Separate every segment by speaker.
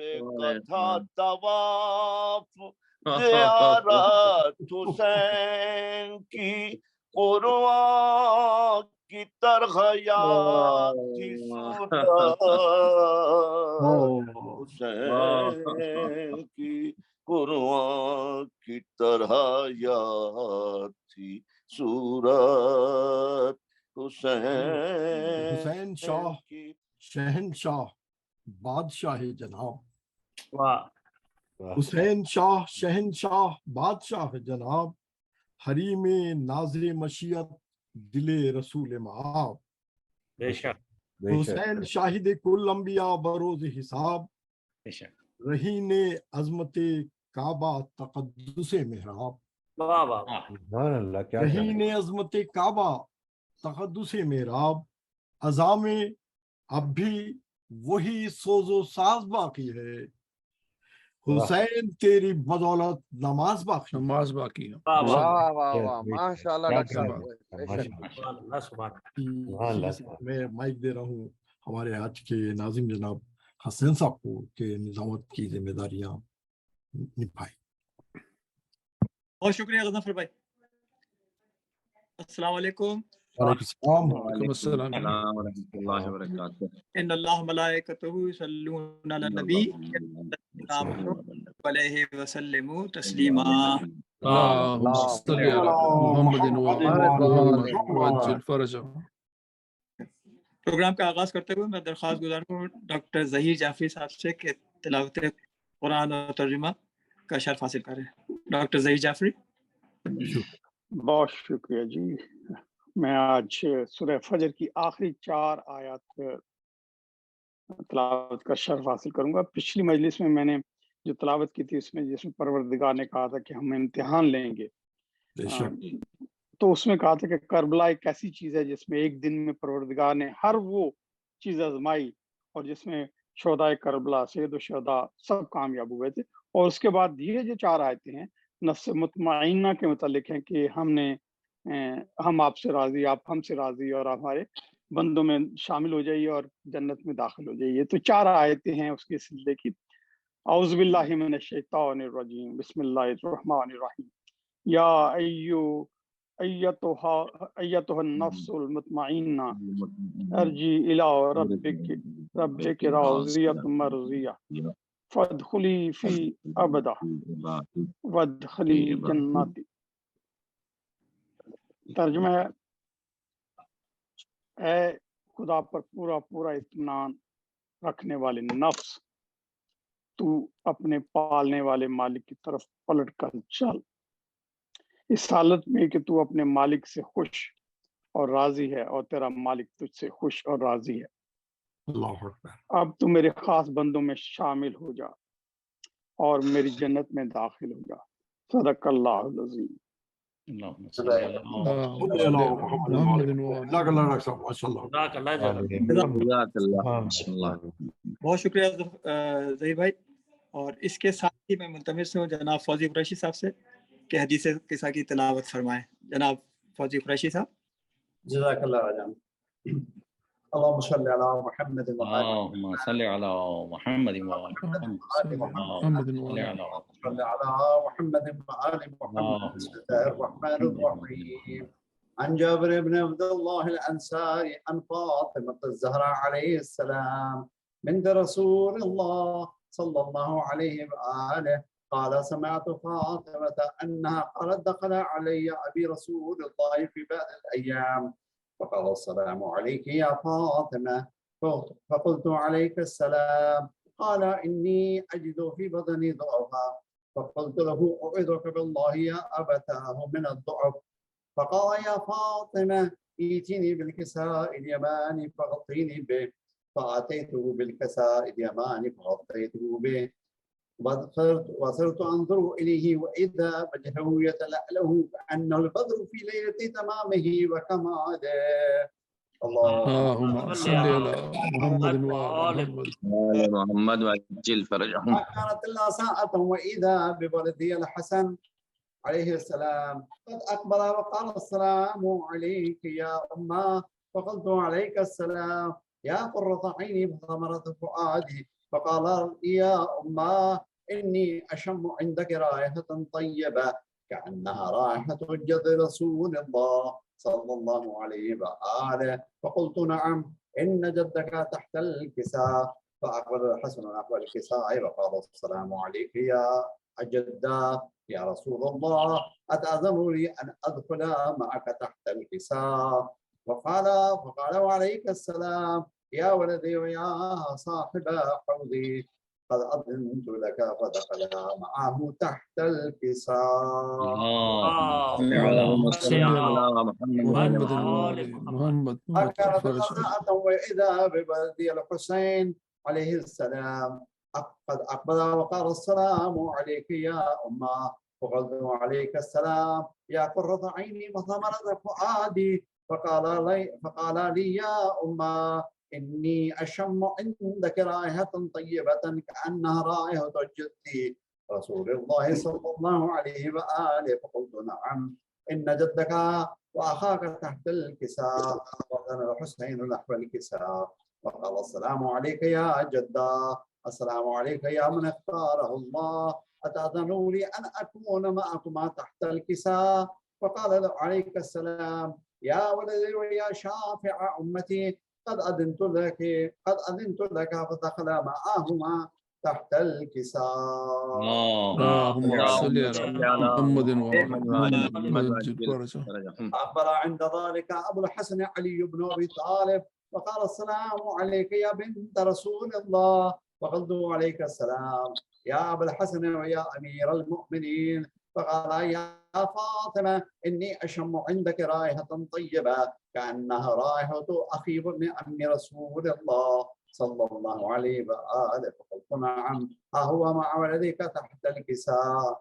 Speaker 1: بے تھا طواف زیارت حسین کی، قرآن کی طرح یاد تھی صورت حسین کی، قرآن کی طرح یاد تھی صورت
Speaker 2: حسین شاہ شہنشاہ بادشاہ جناب، حسین شاہ شہنشاہ بادشاہ جناب، حریم ناظر مشیت دل رسول مآب، حسین شاہد کل انبیاء بروز حساب، رہین عظمت کعبہ تقدس محراب، رہین عظمت کعبہ تقدس محراب، عظام اب بھی وہی سوز و ساز باقی ہے، حسین تیری بدولت نماز باقی ہے۔
Speaker 3: واہ واہ واہ، ماشاءاللہ ڈاکٹر صاحب۔
Speaker 2: میں مائک دے رہا ہوں ہمارے آج کے ناظم جناب حسین صاحب کو کہ نظامت کی ذمہ داریاں نبھائیں۔
Speaker 4: بہت شکریہ غضنفر بھائی۔ السلام علیکم۔
Speaker 2: وعلیکم السلام
Speaker 1: ورحمۃ اللہ وبرکاتہ۔
Speaker 4: ان اللہ ملائکتہ یصلون علی النبی علیہ وسلم تسلیما۔
Speaker 5: اللهم صل على محمد وعلى وعجل فرجه۔
Speaker 4: پروگرام کا آغاز کرتے ہوئے میں درخواست گزار ہوں ڈاکٹر ظہیر جعفری صاحب سے کہ تلاوت قرآن اور ترجمہ کا شرف حاصل کریں۔ ڈاکٹر ظہیر جعفری۔
Speaker 6: بہت شکریہ جی۔ میں آج سورہ فجر کی آخری 4 آیات تلاوت کا شرف حاصل کروں گا۔ پچھلی مجلس میں نے جو تلاوت کی تھی اس میں جس میں پروردگار نے کہا تھا کہ ہم امتحان لیں گے، تو اس میں کہا تھا کہ کربلا ایک ایسی چیز ہے جس میں ایک دن میں پروردگار نے ہر وہ چیز آزمائی اور جس میں شہدائے کربلا، سید الشہداء سب کامیاب ہوئے تھے۔ اور اس کے بعد یہ جو 4 آیتیں ہیں نفس مطمئنہ کے متعلق ہیں کہ ہم آپ سے راضی، آپ ہم سے راضی، اور ہمارے بندوں میں شامل ہو جائیے اور جنت میں داخل ہو جائیے۔ تو 4 آیتیں ہیں اس کے سلسلے کی۔ اعوذ باللہ من الشیطان الرجیم، بسم اللہ الرحمن الرحیم۔ یا ایتھا النفس المطمئنہ ارجی الی ربک راضیۃ مرضیہ فادخلی فی عبادی وادخلی جنتی۔ ترجمہ ہے، اے خدا پر پورا اطمینان رکھنے والے نفس، تو اپنے پالنے والے مالک کی طرف پلٹ کر چل، اس حالت میں کہ تو اپنے مالک سے خوش اور راضی ہے اور تیرا مالک تجھ سے خوش اور راضی ہے۔
Speaker 2: اللہ اکبر۔
Speaker 6: اب تو میرے خاص بندوں میں شامل ہو جا اور میری جنت میں داخل ہو جا۔ صدق اللہ العظیم۔
Speaker 4: بہت شکریہ ظہیر بھائی۔ اور اس کے ساتھ ہی میں ملتمس ہوں جناب فوزی قریشی صاحب سے کہ حدیث قصہ کی تلاوت فرمائیں۔ جناب فوزی قریشی صاحب۔
Speaker 7: جزاک اللہ جان۔ اللهم صل على محمد
Speaker 1: اللهم صل على محمد وعلى
Speaker 5: محمد
Speaker 7: صل على محمد وآل محمد۔ بسم الله الرحمن الرحيم۔ عن جابر بن عبد الله الأنصاري عن فاطمة الزهراء عليه السلام بنت رسول الله صلى الله عليه وآله قال سمعت فاطمة أنها قالت دخل علي أبي رسول الله في بعض الأيام فقال السلام عليك يا فاطمة، فقلت عليك السلام، قال إني أجد في بدني ضعفا، فقلت له أعوذك بالله يا أبتاه من الضعف، فقال يا فاطمة ائتني بالكساء اليماني فغطيني به، فأتيته بالكساء اليماني فغطيته به، وصرت أنظر إليه وإذا وجهه يتلألأ كأنه البدر في ليلة تمامه وكماله۔
Speaker 5: اللهم صل على محمد وعلى
Speaker 1: محمد وعجل فرجهم۔
Speaker 7: كانت إلا ساعة وإذا بولدي الحسن عليه السلام قد أقبل وقال السلام عليك يا أمه، فقلت عليك السلام يا قرة عيني وثمرة فؤادي، فقال يا أمه إني أشم عندك رائحة طيبة كأنها رائحة جد رسول الله صلى الله عليه وآله. فقلت نعم إن جدك تحت الكساء. فأقبل الحسن نحو الكساء وقال السلام عليك يا جدة يا رسول الله أتأذن لي أن أدخل معك تحت الكساء؟ فقال وعليك السلام يا ولدي ويا صاحب حوضي قد أذنت لك. فدخل معه تحت الكساء.
Speaker 5: اللهم صل على محمد وآل محمد.
Speaker 7: أكلت غداءة وإذا بولدي الحسين عليه السلام قد أقبل وقال السلام عليك يا أمه. فقلت عليك السلام يا قرة عيني وثمرة فؤادي. فقال لي يا أمه إني أشم عندك رائحة طيبة كأنها رائحة جدي رسول الله صلى الله عليه وآله. فقلت نعم إن جدك وأخاك تحت الكساء. وكان الحسين نحو الكساء. وقال السلام عليك يا جدة السلام عليك يا من اختاره الله أتأذنوا لي أن أكون معكما تحت الكساء؟ فقال عليك السلام يا ولدي ويا شافع أمتي قد أذنت لك. فدخل معهما تحت الكساء.
Speaker 5: اللهم صل على محمد وآل محمد.
Speaker 7: أخبر عند ذلك أبو الحسن علي بن أبي طالب وقال السلام عليك يا بنت رسول الله. فقلت عليك السلام يا أبا الحسن ويا أمير المؤمنين. فقال يا فاطمة إني أشم عندك رائحة طيبة كأنها رائحة أخي بن عم رسول الله صلى الله عليه وآله. فقلت نعم ها هو مع ولدك تحت الكساء.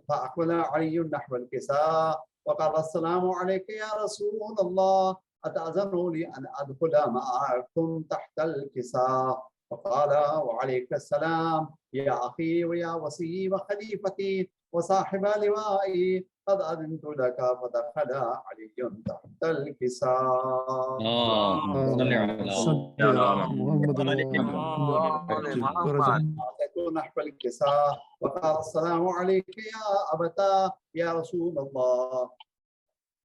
Speaker 7: فأقبل علي نحو الكساء وقال السلام عليك يا رسول الله أتأذن لي أن أدخل معكم تحت الكساء؟ فقال وعليك السلام يا أخي ويا وصي وخليفتي وصاحب لوائي قد أذنت لك. فدخل علي تحت الكساء.
Speaker 5: صل على محمد
Speaker 7: نحو الكساء وقال السلام عليك يا أبتا يا رسول الله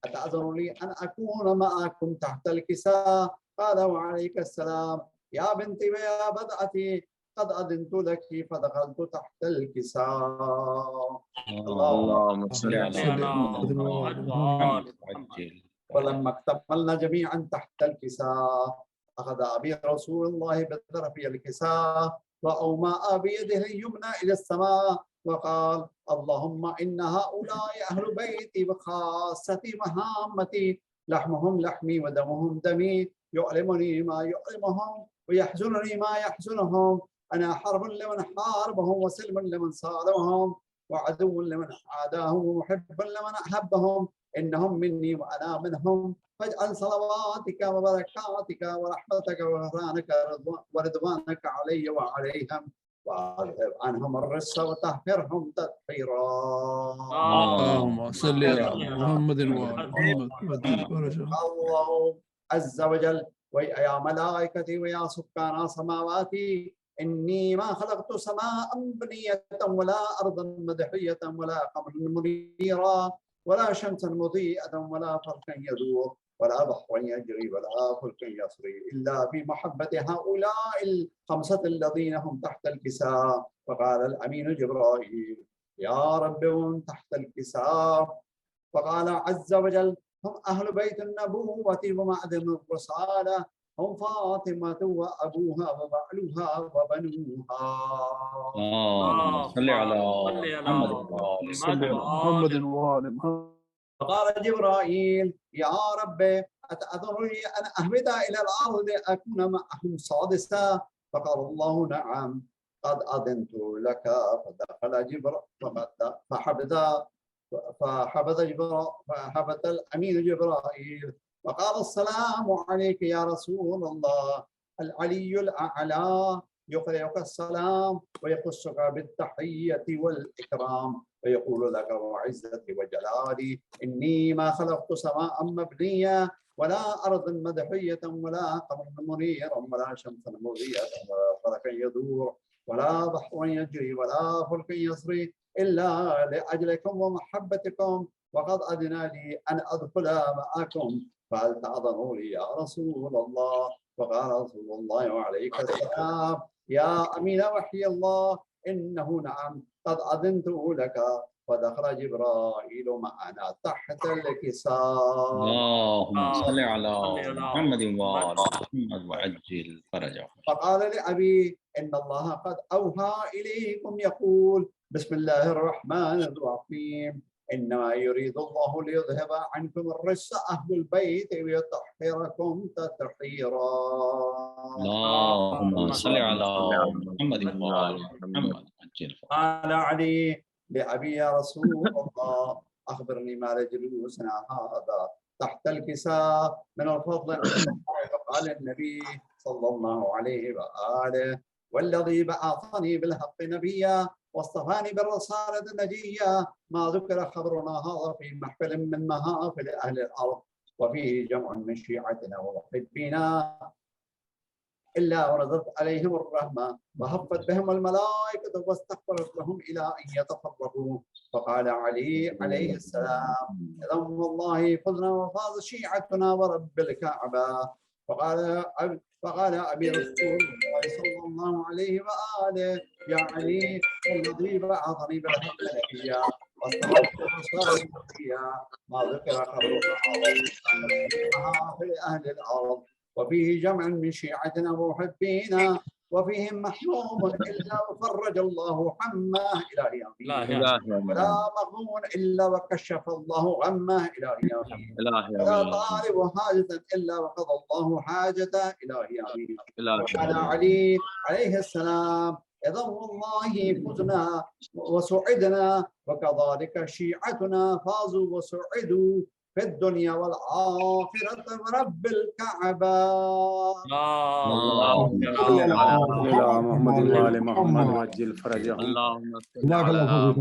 Speaker 7: أتأذن لي أن أكون معكم تحت الكساء؟ قال وعليك السلام يا بنتي ويا بدعتي قد أذنت لك. فدخلت تحت الكساء.
Speaker 8: اللهم صل على محمد.
Speaker 7: ولما اكتملنا جميعا تحت الكساء أخذ أبي رسول الله بطرف الكساء وأومأ بيده اليمنى إلى السماء وقال اللهم إن هؤلاء أهل بيتي وخاصتي وهامتي لحمهم لحمي ودمهم دمي يؤلمني ما يؤلمهم ويحزنني ما يحزنهم. أنا حرب لمن حاربهم وسلم لمن صالهم وعدو لمن عاداهم ومحب لمن أحبهم. إنهم مني وأنا منهم. فاجعل صلواتك وبركاتك ورحمتك وغفرانك ورضوانك علي وعليهم واذهب عنهم الرس وطهرهم تطهيرا.
Speaker 5: اللهم صل على محمد وآل محمد.
Speaker 7: الله عز وجل ويا ملائكتي ويا سكان سماواتي إني ما خلقت سماء بنية ولا أرضا مدحية ولا قمرا منيرا ولا شمسا مضيئة ولا فرقا يدور ولا بحرا يجري ولا فلك يسري إلا بمحبة هؤلاء الخمسة الذين هم تحت الكساء. فقال الأمين جبرائيل يا رب هم تحت الكساء. فقال عز وجل هم أهل بيت النبوة ومعدن الرسالة هم فاطمة وأبوها وبعلها وبنوها.
Speaker 8: صل على
Speaker 5: محمد وآل محمد.
Speaker 7: فقال جبرائيل يا رب أتأذن لي أن أهبط إلى الأرض أكون معهم سادسا؟ فقال الله نعم قد أذنت لك. فدخل فحبط الأمين جبرائيل وقال السلام عليك يا رسول الله. العلي الأعلى يقرئك السلام ويخصك بالتحية والإكرام ويقول لك وعزتي وجلالي إني ما خلقت سماء مبنية ولا أرض مدحية ولا قمر منير ولا شمس مضيئة ولا فلك يدور ولا بحر يجري ولا فلك يسري إلا لأجلكم ومحبتكم، وقد أذن لي أن أدخل معكم فهل تأذنوا لي يا رسول الله؟ فقال رسول الله عليك السلام يا أمين وحي الله إنه نعم قد أذنت لك. فدخل جبرائيل معنا تحت الكساء.
Speaker 8: اللهم صل على محمد وآل محمد وعجل فرجه.
Speaker 7: فقال لأبي إن الله قد أوحى إليكم يقول بسم الله الرحمن الرحيم إنما يريد الله ليذهب عنكم الرجس أهل البيت ويطهركم تطهيرا.
Speaker 8: اللهم صل على محمد وآل محمد وعجل.
Speaker 7: قال علي لأبي يا رسول الله أخبرني ما لجلوسنا هذا تحت الكساء من الفضل. فقال النبي صلى الله عليه وآله والذي بعثني بالحق نبيا واصطفاني بالرسالة النجية ما ذكر خبرنا هذا في محفل من محافل أهل الأرض وفيه جمع من شيعتنا ومحبينا إلا ونزلت عليهم الرحمة وهفت بهم الملائكة واستغفرت لهم إلى أن يتفرقوا. فقال علي عليه السلام إذا والله فزنا وفاز شيعتنا ورب الكعبة. فقال أبي رسول الله صلى الله عليه وآله يا علي الذي بعثني بالحق نبيا واستغفرت بالرسالة النبية ما ذكر خبرها في أهل الأرض وفيه جمع من شيعتنا ومحبينا وفيهم محروم إلا وفرج الله حماه إلى يومه ولا مغمون إلا وكشف الله غمه إلى يومه ولا طالب حاجة إلا وقضى الله حاجته إلى يومه. وقال علي عليه السلام إذا والله فزنا وسعدنا وكذلك شيعتنا فازوا وسعدوا في الدنيا والآخرة ورب الكعبة.
Speaker 8: اللهم صل على محمد وآل محمد وعجل فرجه. اللهم صل على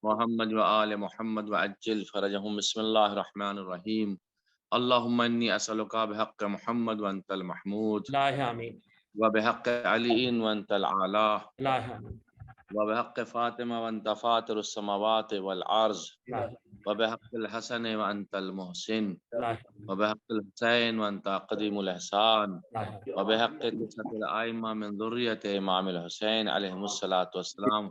Speaker 8: محمد وآل محمد وعجل فرجهم. بسم الله الرحمن الرحيم. اللهم إني أسألك بحق محمد وأنت المحمود وبحق علي وأنت الأعلى وبحق فاطمة وأنت فاطر السماوات والأرض وبحق الحسن وأنت المحسن وبحق الحسين وأنت قديم الإحسان وبحق تسعة الأئمة من ذرية إمام الحسين عليهم الصلاة والسلام.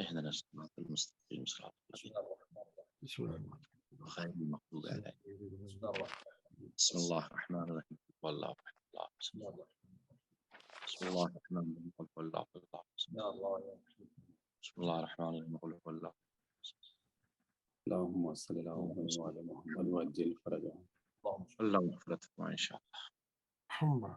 Speaker 8: اهدنا الصراط المستقيم صراط الذين غير المغضوب عليهم. بسم الله الرحمن الرحيم. والله أحد الله بسم الله الرحمن الرحيم. والله بسم الله الرحمن الرحيم. والله
Speaker 6: اللهم صل على محمد وعلى محمد وعجل فرجهم.
Speaker 8: اللهم اغفر لنا إن شاء الله.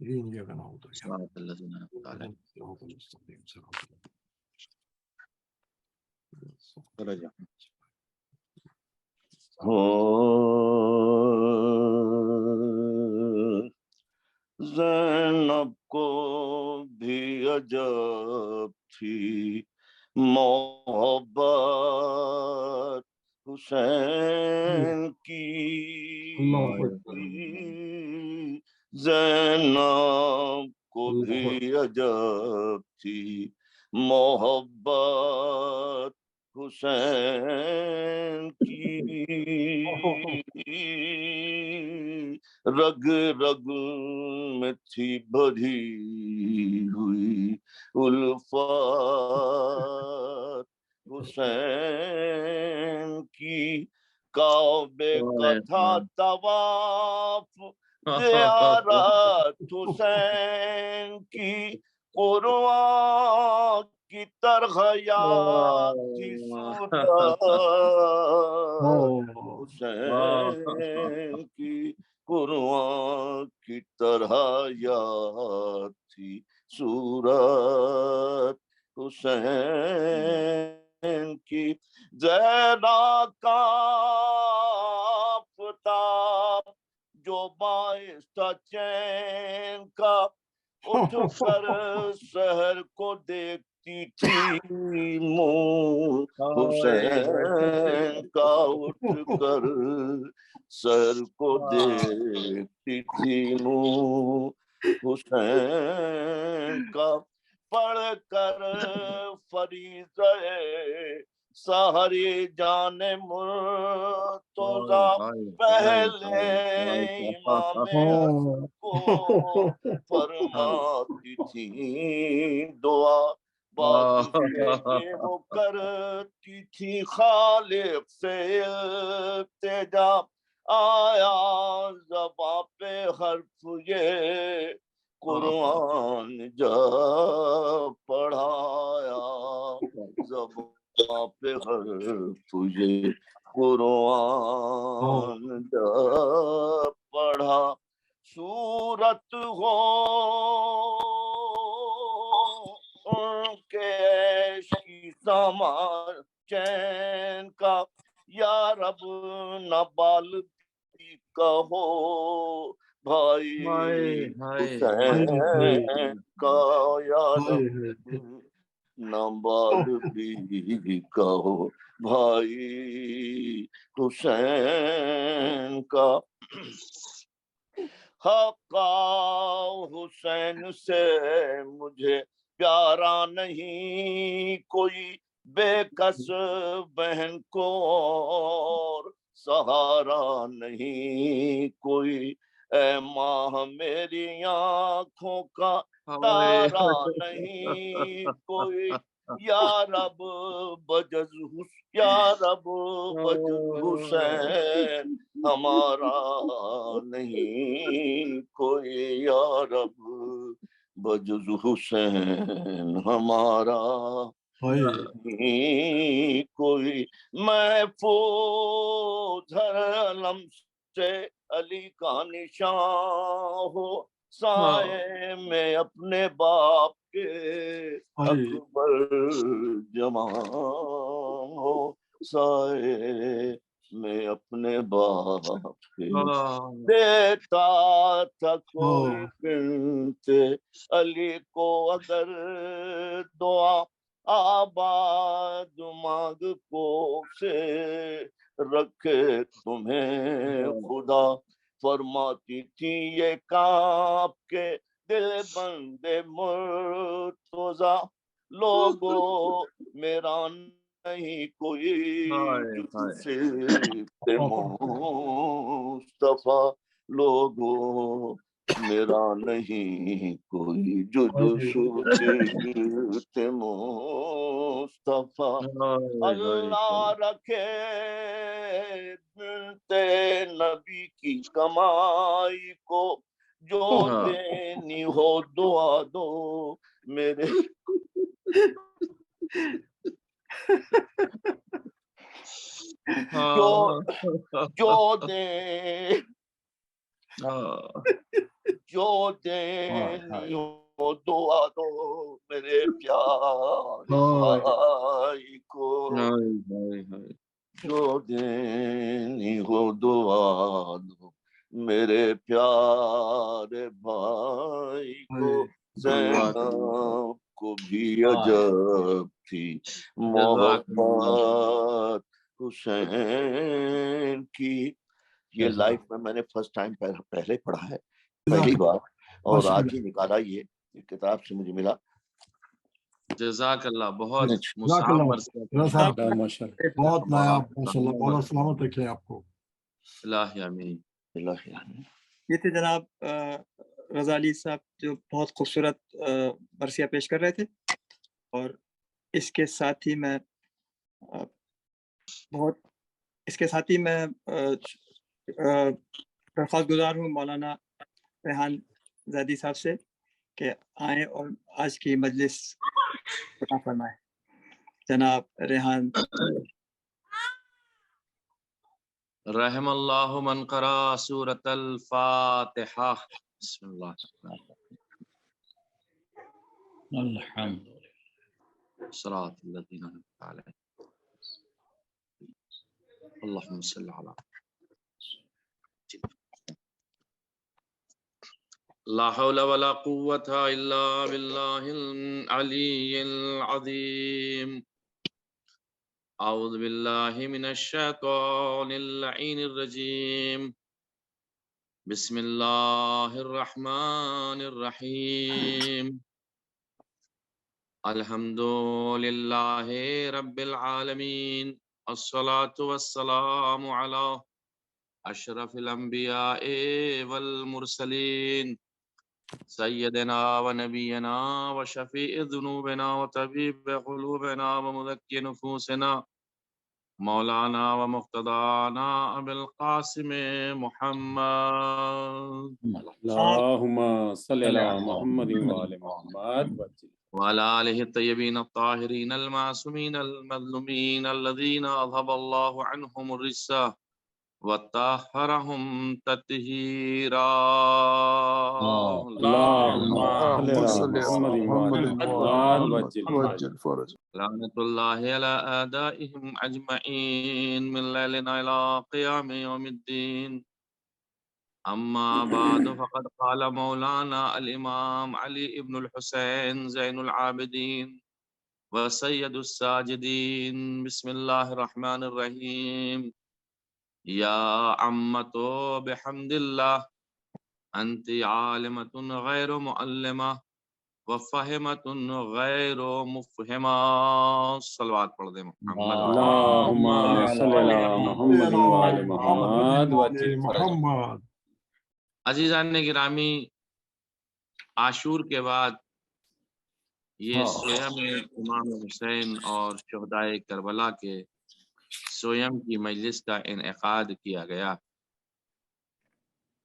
Speaker 2: إياك نعبد وإياك
Speaker 8: صراط الذين أنعمت عليهم
Speaker 2: نستعين صراط المستقيم صراط
Speaker 8: فرج
Speaker 1: زینب کو بھی عجب تھی محبت حسین کی زینب کو بھی عجب تھی محبت حسین کی رگ رگ میں تھی بھری ہوئی الفت حسین کی کعبے کا تھا طواف زیارت حسین کی قرآن کی طرح یاد تھی صورت حسین کی قرآن کی طرح یاد تھی صورت حسین کی زیرا کا آفتاب جو باعث تھا چین کا اٹھ کر سحر کو دیکھتی تھی منہ حسین کا اٹھ کر سحر کو دیکھتی تھی منہ حسین کا پڑھ کر فریضہ سحری جان مرتضیٰ پہلے امام کو فرماتی تھی دعا بعد سے وہ کرتی تھی خالق سے التجا آیا زباں پہ حرف یہ قرآن جب پڑھایا زباں پہ حرف یہ قرآن جب پڑھا صورت ہو ان کے عیش کی سامان چین کا یا رب نہ بال بھی کہو بھائی حسین کا یا رب نہ بال بھی کہو بھائی حسین کا حقا حسین سے مجھے پیارا نہیں کوئی بے کس بہن کو اور سہارا نہیں کوئی اے ماں میری آنکھوں کا تارا نہیں کوئی یا رب بجز حسین ہمارا نہیں کوئی یا رب بجز حسین ہمارا نہیں کوئی محفوظ ہر علم سے علی کا نشان ہو سائے میں اپنے باپ کے اکبر جمع ہو سائے میں اپنے باپ کے دیتا تھا کوئی بنت علی کو اگر دعا آباد مانگ کو سے رکھے تمہیں خدا فرماتی تھی یہ کانپ کے دل بندے مرتضیٰ لوگو میرا نہیں کوئی صرف مصطفیٰ لوگو میرا نہیں کوئی صرف مصطفیٰ اللہ رکھے بنت نبی کی کمائی کو جو دینی ہو دعا دو میرے جو دے جو دینی ہو دعا دو میرے پیارے بھائی کو، جو دینی ہو دعا دو میرے پیارے بھائی کو۔ زینب کو بھی عجب تھی محبت حسین کی۔ یہ لائف میں نے فرسٹ ٹائم پہلے پڑھا ہے، پہلی بار، اور آج ہی نکالا، یہ کتاب سے مجھے ملا۔
Speaker 8: جزاک اللہ، بہت
Speaker 2: بہت نیا ماشاءاللہ، مولا سلامت رکھے آپ کو۔
Speaker 8: الہی آمین۔
Speaker 4: یہ تھے جناب رضا علی صاحب جو بہت خوبصورت مرثیہ پیش کر رہے تھے، اور اس کے ساتھ ہی میں درخواست گزار ہوں مولانا ریحان زیدی صاحب سے کہ آئیں اور آج کی مجلس فتح فرمائیں۔ جناب ریحان۔
Speaker 8: رحم اللہ من قرأ سورۃ الفاتحہ۔ بسم اللہ
Speaker 9: الحمد للہ
Speaker 8: صراط الذین انعمت علیہم اللہم صل علی لا حول ولا قوة الا باللہ العلی العظیم۔ اعوذ باللہ من الشیطان اللعین الرجیم۔ بسم اللہ الرحمن الرحیم۔ الحمد للہ رب العالمین، الصلاة والسلام علی اشرف الانبیاء والمرسلین، سیدنا و نبینا و شفیع ذنوبنا و طبیب قلوبنا و مذکی نفوسنا، مولانا و مقتدانا ابی القاسم محمد،
Speaker 9: اللہم صلی علی محمد وآل محمد
Speaker 8: وعلى آلہ الطیبین الطاہرین المعصومین المظلومین الذین اذهب اللہ عنہم الرجس وطہرہم تطہیرا۔
Speaker 9: اللہم صلی علی محمد وعجل فرج۔
Speaker 8: لعنت اللہ علی اعدائہم اجمعین من لیلنا الى قیام یوم الدین۔ اما بعد فقد قال مولانا الامام علی ابن الحسین زین العابدین وسید الساجدین۔ بسم اللہ الرحمن الرحیم۔ یا عمتو بحمد اللہ انت عالمت غیر معلمہ وفہمت غیر مفہمہ۔ صلوات پڑھ دیں محمد۔
Speaker 9: اللہم صلی علی محمد وآل محمد وعجل
Speaker 2: محمد۔
Speaker 8: عزیزان گرامی، عاشور کے بعد یہ سویم امام حسین اور شہدائے کربلا کے سویم کی مجلس کا انعقاد کیا گیا۔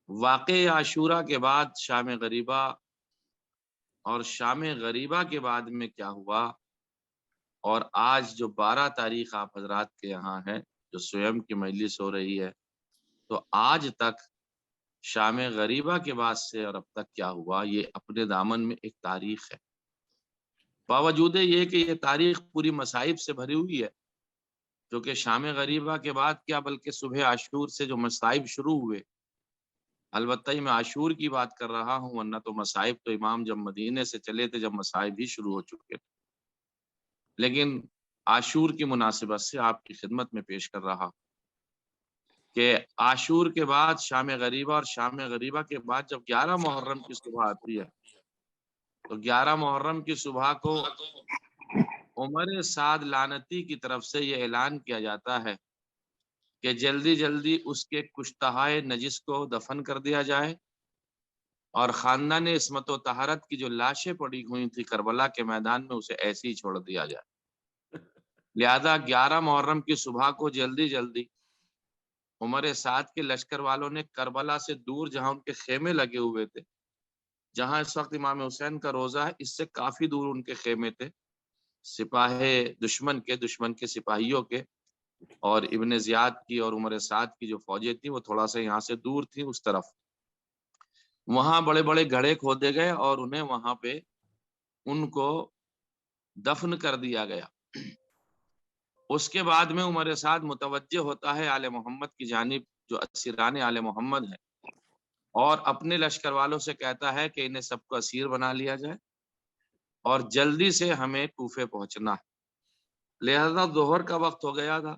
Speaker 8: واقع عاشورہ کے بعد شام غریبہ، اور شام غریبہ کے بعد میں کیا ہوا، اور آج جو 12 تاریخ آپ حضرات کے یہاں ہے جو سویم کی مجلس ہو رہی ہے، تو آج تک شام غریبہ کے بعد سے اور اب تک کیا ہوا، یہ اپنے دامن میں ایک تاریخ ہے۔ باوجود یہ کہ یہ تاریخ پوری مصائب سے بھری ہوئی ہے، جو کہ شام غریبہ کے بعد کیا بلکہ صبح عاشور سے جو مصائب شروع ہوئے، البتہ میں عاشور کی بات کر رہا ہوں، ورنہ تو مصائب تو امام جب مدینے سے چلے تھے جب مصائب ہی شروع ہو چکے تھے، لیکن عاشور کی مناسبت سے آپ کی خدمت میں پیش کر رہا کہ عاشور کے بعد شام غریبہ، اور شام غریبہ کے بعد جب 11 محرم کی صبح آتی ہے، تو 11 محرم کی صبح کو عمر سعد لعنتی کی طرف سے یہ اعلان کیا جاتا ہے کہ جلدی جلدی اس کے کشتہائے نجس کو دفن کر دیا جائے، اور خاندان عصمت و طہارت کی جو لاشیں پڑی ہوئی تھی کربلا کے میدان میں اسے ایسے ہی چھوڑ دیا جائے۔ لہذا 11 محرم کی صبح کو جلدی جلدی عمر سعد کے لشکر والوں نے کربلا سے دور جہاں ان کے خیمے لگے ہوئے تھے، جہاں اس وقت امام حسین کا روزہ ہے، اس سے کافی دور ان کے خیمے تھے، سپاہ دشمن کے سپاہیوں کے، اور ابن زیاد کی اور عمر سعد کی جو فوجیں تھیں وہ تھوڑا سا یہاں سے دور تھی اس طرف۔ وہاں بڑے بڑے گھڑے کھودے گئے اور انہیں وہاں پہ ان کو دفن کر دیا گیا۔ اس کے بعد میں عمر سعد متوجہ ہوتا ہے آل محمد کی جانب، جو اسیران آل محمد ہیں، اور اپنے لشکر والوں سے کہتا ہے کہ انہیں سب کو اسیر بنا لیا جائے اور جلدی سے ہمیں کوفے پہنچنا ہے۔ لہذا ظہر کا وقت ہو گیا تھا،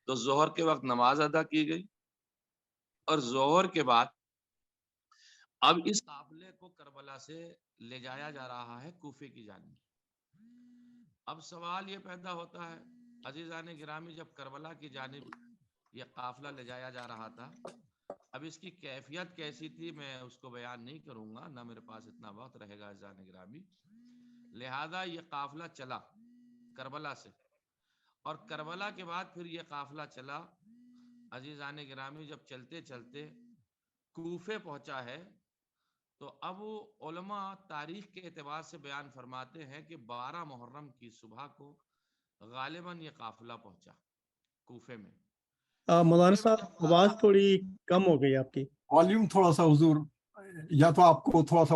Speaker 8: تو ظہر کے وقت نماز ادا کی گئی، اور ظہر کے بعد اب اس قافلے کو کربلا سے لے جایا جا رہا ہے کوفے کی جانب۔ اب سوال یہ پیدا ہوتا ہے عزیزان گرامی، جب کربلا کی جانب یہ قافلہ لے جایا جا رہا تھا، اب اس کی کیفیت کیسی تھی میں اس کو بیان نہیں کروں گا، نہ میرے پاس اتنا وقت رہے گا عزیزان گرامی۔ لہذا یہ قافلہ چلا کربلا سے، اور کربلا کے بعد پھر یہ قافلہ چلا عزیزان گرامی، جب چلتے چلتے کوفے پہنچا ہے، تو اب علماء تاریخ کے اعتبار سے بیان فرماتے ہیں کہ 12 محرم کی صبح کو غالباً یہ قافلہ پہنچا کوفے میں۔
Speaker 10: مولانا صاحب آواز تھوڑی کم ہو گئی آپ کی،
Speaker 2: والیوم تھوڑا سا حضور، یا تو آپ کو تھوڑا سا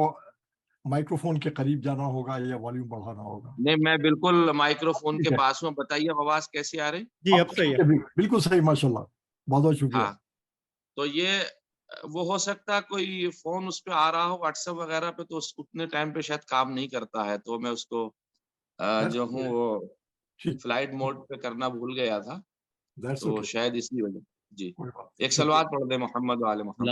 Speaker 2: مائکرو فون کے قریب جانا ہوگا یا والیوم بڑھانا ہوگا۔
Speaker 8: نہیں، میں بالکل مائکرو فون کے پاس ہوں، بتائیے آواز کیسی آ رہی؟
Speaker 10: جی اب صحیح ہے،
Speaker 2: بالکل صحیح، ماشاءاللہ، بہت بہت شکریہ۔
Speaker 8: ہاں، تو یہ وہ ہو سکتا ہے کوئی فون اس پہ آ رہا ہو واٹس ایپ وغیرہ پہ، تو اتنے ٹائم پہ شاید کام نہیں کرتا ہے، تو میں اس کو جو ہوں وہ فلائٹ موڈ پہ کرنا بھول گیا تھا، تو شاید اسی وجہ۔ جی، ایک صلوات پڑھ دیں محمد وآل محمد۔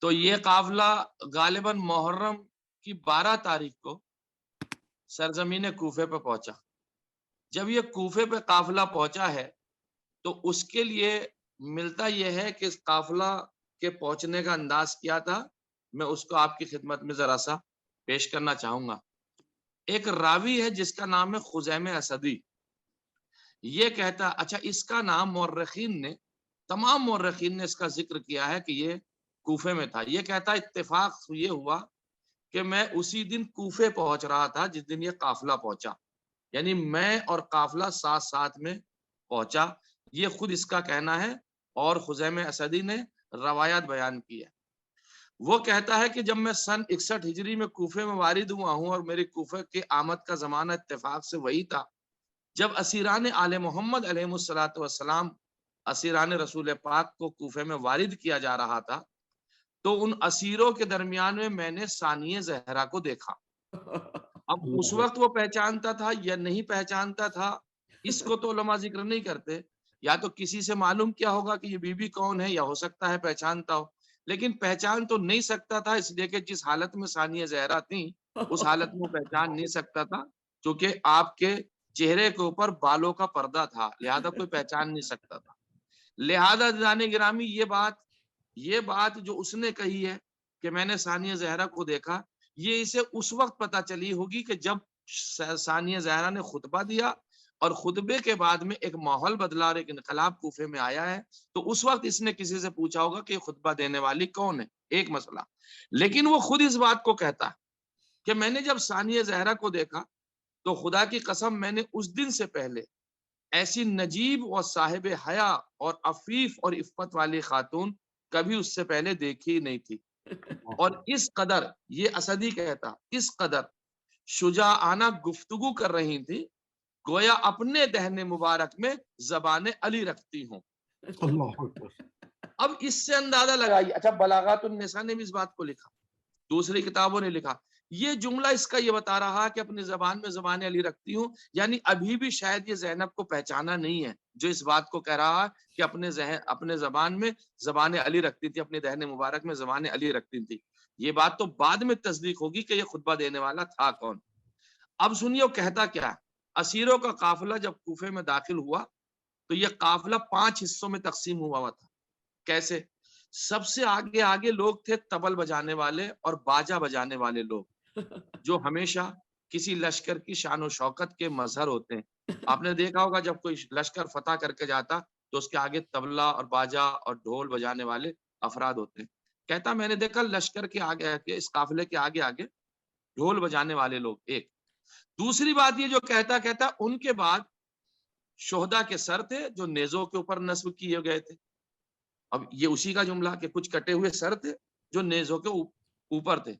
Speaker 8: تو یہ قافلہ غالباً محرم کی 12 تاریخ کو سرزمین کوفے پہ پہنچا۔ جب یہ کوفے پہ قافلہ پہنچا ہے تو اس کے لیے ملتا یہ ہے کہ اس قافلہ کے پہنچنے کا انداز کیا تھا، میں اس کو آپ کی خدمت میں ذرا سا پیش کرنا چاہوں گا۔ ایک راوی ہے جس کا نام ہے خزیم اسدی، یہ کہتا، اچھا اس کا نام مورخین نے، تمام مورخین نے اس کا ذکر کیا ہے کہ یہ کوفے میں تھا۔ یہ کہتا اتفاق یہ ہوا کہ میں اسی دن کوفے پہنچ رہا تھا جس دن یہ قافلہ پہنچا، یعنی میں اور قافلہ ساتھ ساتھ میں پہنچا، یہ خود اس کا کہنا ہے، اور خزیم اسدی نے روایات بیان کی ہے۔ وہ کہتا ہے کہ جب میں سن 61 ہجری میں کوفے میں وارد ہوا ہوں، اور میری کوفے کے آمد کا زمانہ اتفاق سے وہی تھا جب اسیران آل محمد علیہ الصلوۃ والسلام، اسیران رسول پاک کو کوفے میں وارد کیا جا رہا تھا، تو ان اسیروں کے درمیان میں نے ثانیہ زہرا کو دیکھا۔ اب اس وقت وہ پہچانتا تھا یا نہیں پہچانتا تھا، اس کو تو علماء ذکر نہیں کرتے، یا تو کسی سے معلوم کیا ہوگا کہ یہ بی بی کون ہے، یا ہو سکتا ہے پہچانتا ہو، لیکن پہچان تو نہیں سکتا تھا، اس لیے کہ جس حالت میں ثانیہ زہرا تھیں اس حالت میں پہچان نہیں سکتا تھا، کیونکہ آپ کے چہرے کے اوپر بالوں کا پردہ تھا، لہذا کوئی پہچان نہیں سکتا تھا۔ لہذا جانے گرامی یہ بات جو اس نے کہی ہے کہ میں نے ثانیہ زہرا کو دیکھا، یہ اسے اس وقت پتہ چلی ہوگی کہ جب ثانیہ زہرا نے خطبہ دیا، اور خطبے کے بعد میں ایک ماحول بدلا اور ایک انقلاب کوفے میں آیا ہے، تو اس وقت اس نے کسی سے پوچھا ہوگا کہ خطبہ دینے والی کون ہے، ایک مسئلہ۔ لیکن وہ خود اس بات کو کہتا ہے کہ میں نے جب ثانیہ زہرا کو دیکھا تو خدا کی قسم میں نے اس دن سے پہلے ایسی نجیب اور صاحب حیا اور عفیف اور عفت والی خاتون کبھی اس سے پہلے دیکھی نہیں تھی، اور اس قدر، یہ اسدی کہتا، اس قدر شجاعانہ گفتگو کر رہی تھی گویا اپنے دہن مبارک میں زبان علی رکھتی ہوں۔ اب اس سے اندازہ لگائی، اچھا بلاغات النساء نے بھی اس بات کو لکھا، دوسری کتابوں نے لکھا، یہ جملہ اس کا یہ بتا رہا کہ اپنی زبان میں زبان علی رکھتی ہوں، یعنی ابھی بھی شاید یہ زینب کو پہچانا نہیں ہے، جو اس بات کو کہہ رہا کہ اپنے زبان میں زبان علی رکھتی تھی، اپنے دہن مبارک میں زبان علی رکھتی تھی۔ یہ بات تو بعد میں تصدیق ہوگی کہ یہ خطبہ دینے والا تھا کون۔ اب سنیے وہ کہتا کیا ہے۔ اسیروں کا قافلہ جب کوفے میں داخل ہوا تو یہ قافلہ 5 حصوں میں تقسیم ہوا تھا۔ کیسے؟ سب سے آگے لوگ تھے طبل بجانے والے اور باجا بجانے والے لوگ، جو ہمیشہ کسی لشکر کی شان و شوکت کے مظہر ہوتے ہیں۔ آپ نے دیکھا ہوگا جب کوئی لشکر فتح کر کے جاتا تو اس کے آگے طبلہ اور باجا اور ڈھول بجانے والے افراد ہوتے ہیں۔ کہتا میں نے دیکھا لشکر کے آگے، اس قافلے کے آگے ڈھول بجانے والے لوگ۔ ایک دوسری بات یہ جو کہتا ان کے بعد شہدا کے سر تھے جو نیزوں کے اوپر نصب کیے گئے تھے. اب یہ اسی کا جملہ کہ کچھ کٹے ہوئے سر تھے جو نیزوں کے اوپر تھے.